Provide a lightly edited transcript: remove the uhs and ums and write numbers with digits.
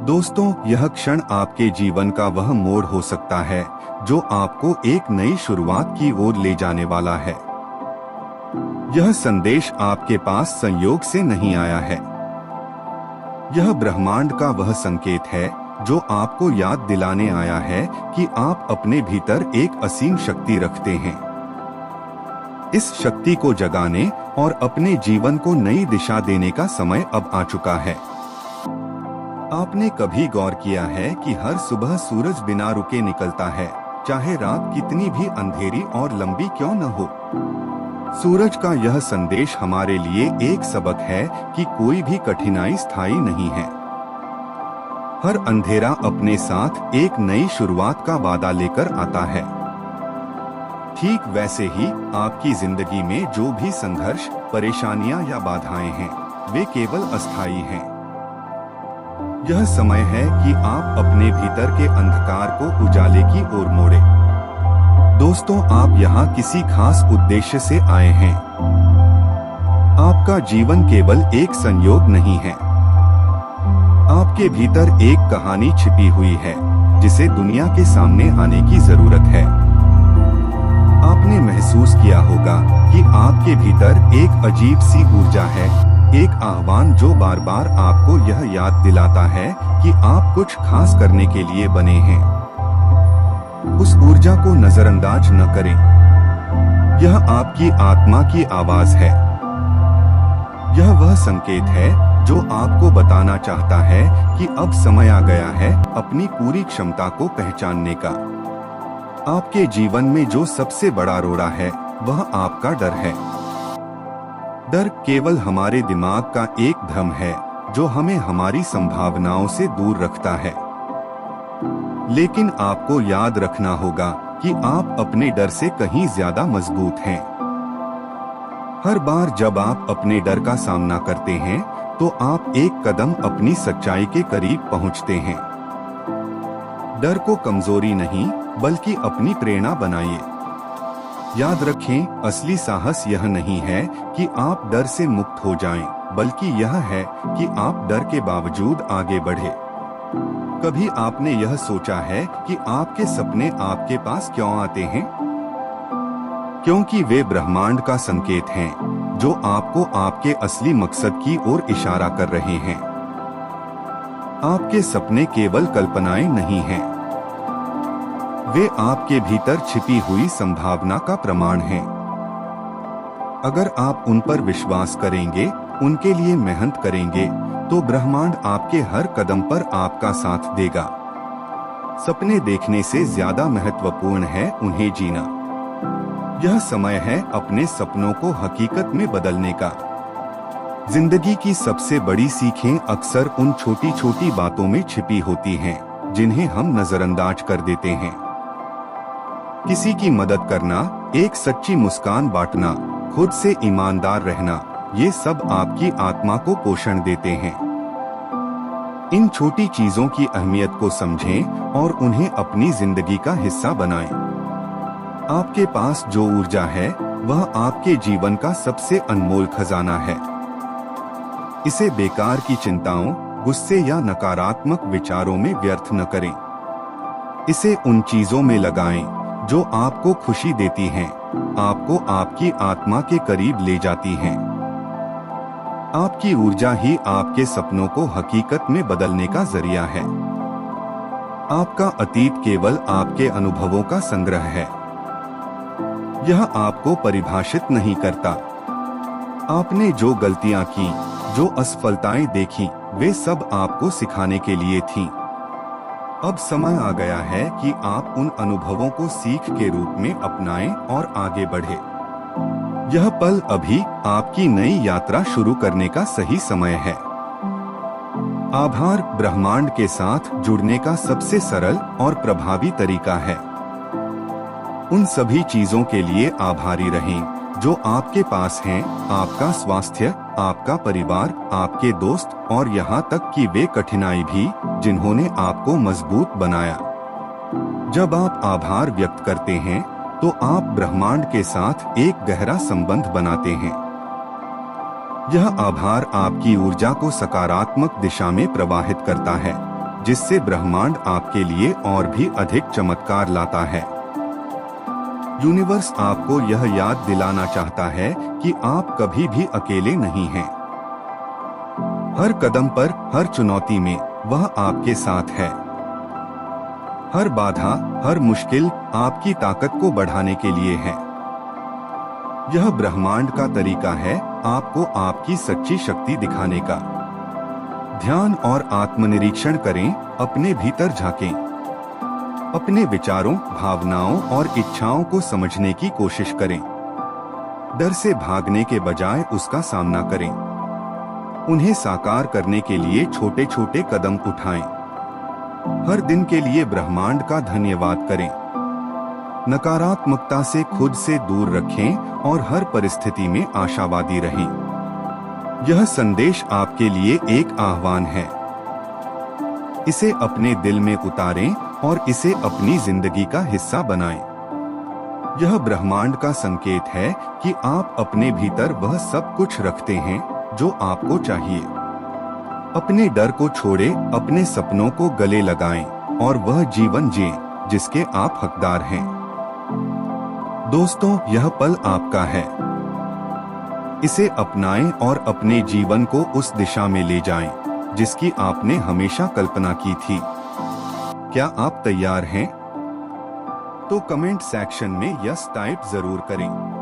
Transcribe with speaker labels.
Speaker 1: दोस्तों, यह क्षण आपके जीवन का वह मोड़ हो सकता है जो आपको एक नई शुरुआत की ओर ले जाने वाला है। यह संदेश आपके पास संयोग से नहीं आया है। यह ब्रह्मांड का वह संकेत है जो आपको याद दिलाने आया है कि आप अपने भीतर एक असीम शक्ति रखते हैं। इस शक्ति को जगाने और अपने जीवन को नई दिशा देने का समय अब आ चुका है। आपने कभी गौर किया है कि हर सुबह सूरज बिना रुके निकलता है, चाहे रात कितनी भी अंधेरी और लंबी क्यों न हो। सूरज का यह संदेश हमारे लिए एक सबक है कि कोई भी कठिनाई स्थायी नहीं है। हर अंधेरा अपने साथ एक नई शुरुआत का वादा लेकर आता है। ठीक वैसे ही आपकी जिंदगी में जो भी संघर्ष, परेशानियां या बाधाएं हैं, वे केवल अस्थायी हैं। यह समय है कि आप अपने भीतर के अंधकार को उजाले की ओर मोड़े। दोस्तों, आप यहाँ किसी खास उद्देश्य से आए हैं। आपका जीवन केवल एक संयोग नहीं है। आपके भीतर एक कहानी छिपी हुई है जिसे दुनिया के सामने आने की जरूरत है। आपने महसूस किया होगा कि आपके भीतर एक अजीब सी ऊर्जा है, एक आह्वान जो बार बार आपको यह याद दिलाता है कि आप कुछ खास करने के लिए बने हैं। उस ऊर्जा को नजरअंदाज न करें। यह आपकी आत्मा की आवाज है। यह वह संकेत है जो आपको बताना चाहता है कि अब समय आ गया है अपनी पूरी क्षमता को पहचानने का। आपके जीवन में जो सबसे बड़ा रोड़ा है वह आपका डर है। डर केवल हमारे दिमाग का एक भ्रम है जो हमें हमारी संभावनाओं से दूर रखता है। लेकिन आपको याद रखना होगा कि आप अपने डर से कहीं ज्यादा मजबूत हैं। हर बार जब आप अपने डर का सामना करते हैं तो आप एक कदम अपनी सच्चाई के करीब पहुंचते हैं। डर को कमजोरी नहीं बल्कि अपनी प्रेरणा बनाइए। याद रखें, असली साहस यह नहीं है कि आप डर से मुक्त हो जाएं, बल्कि यह है कि आप डर के बावजूद आगे बढ़े। कभी आपने यह सोचा है कि आपके सपने आपके पास क्यों आते हैं? क्योंकि वे ब्रह्मांड का संकेत हैं जो आपको आपके असली मकसद की ओर इशारा कर रहे हैं। आपके सपने केवल कल्पनाएं नहीं हैं, वे आपके भीतर छिपी हुई संभावना का प्रमाण हैं। अगर आप उन पर विश्वास करेंगे, उनके लिए मेहनत करेंगे, तो ब्रह्मांड आपके हर कदम पर आपका साथ देगा। सपने देखने से ज्यादा महत्वपूर्ण है उन्हें जीना। यह समय है अपने सपनों को हकीकत में बदलने का। जिंदगी की सबसे बड़ी सीखें अक्सर उन छोटी छोटी बातों में छिपी होती हैं, जिन्हें हम नजरअंदाज कर देते हैं। किसी की मदद करना, एक सच्ची मुस्कान बांटना, खुद से ईमानदार रहना, ये सब आपकी आत्मा को पोषण देते हैं। इन छोटी चीजों की अहमियत को समझें और उन्हें अपनी जिंदगी का हिस्सा बनाएं। आपके पास जो ऊर्जा है वह आपके जीवन का सबसे अनमोल खजाना है। इसे बेकार की चिंताओं, गुस्से या नकारात्मक विचारों में व्यर्थ न करें। इसे उन चीजों में लगाएं जो आपको खुशी देती हैं, आपको आपकी आत्मा के करीब ले जाती हैं। आपकी ऊर्जा ही आपके सपनों को हकीकत में बदलने का जरिया है। आपका अतीत केवल आपके अनुभवों का संग्रह है। यह आपको परिभाषित नहीं करता। आपने जो गलतियां की, जो असफलताएं देखी, वे सब आपको सिखाने के लिए थीं। अब समय आ गया है कि आप उन अनुभवों को सीख के रूप में अपनाएं और आगे बढ़ें। यह पल अभी आपकी नई यात्रा शुरू करने का सही समय है। आभार ब्रह्मांड के साथ जुड़ने का सबसे सरल और प्रभावी तरीका है। उन सभी चीजों के लिए आभारी रहें जो आपके पास हैं, आपका स्वास्थ्य, आपका परिवार, आपके दोस्त और यहाँ तक कि वे कठिनाई भी जिन्होंने आपको मजबूत बनाया। जब आप आभार व्यक्त करते हैं तो आप ब्रह्मांड के साथ एक गहरा संबंध बनाते हैं। यह आभार आपकी ऊर्जा को सकारात्मक दिशा में प्रवाहित करता है, जिससे ब्रह्मांड आपके लिए और भी अधिक चमत्कार लाता है। यूनिवर्स आपको यह याद दिलाना चाहता है कि आप कभी भी अकेले नहीं हैं। हर कदम पर, हर चुनौती में वह आपके साथ है। हर बाधा, हर मुश्किल आपकी ताकत को बढ़ाने के लिए है। यह ब्रह्मांड का तरीका है आपको आपकी सच्ची शक्ति दिखाने का। ध्यान और आत्मनिरीक्षण करें, अपने भीतर झांकें। अपने विचारों, भावनाओं और इच्छाओं को समझने की कोशिश करें। डर से भागने के बजाय उसका सामना करें। उन्हें साकार करने के लिए छोटे छोटे कदम उठाएं। हर दिन के लिए ब्रह्मांड का धन्यवाद करें। नकारात्मकता से खुद से दूर रखें और हर परिस्थिति में आशावादी रहें। यह संदेश आपके लिए एक आह्वान है। इसे अपने दिल में उतारें और इसे अपनी जिंदगी का हिस्सा बनाएं। यह ब्रह्मांड का संकेत है कि आप अपने भीतर वह सब कुछ रखते हैं जो आपको चाहिए। अपने डर को छोड़ें, अपने सपनों को गले लगाएं और वह जीवन जिएं जिसके आप हकदार हैं। दोस्तों, यह पल आपका है। इसे अपनाएं और अपने जीवन को उस दिशा में ले जाएं जिसकी आपने हमेशा कल्पना की थी। क्या आप तैयार हैं? तो कमेंट सेक्शन में यस टाइप जरूर करें।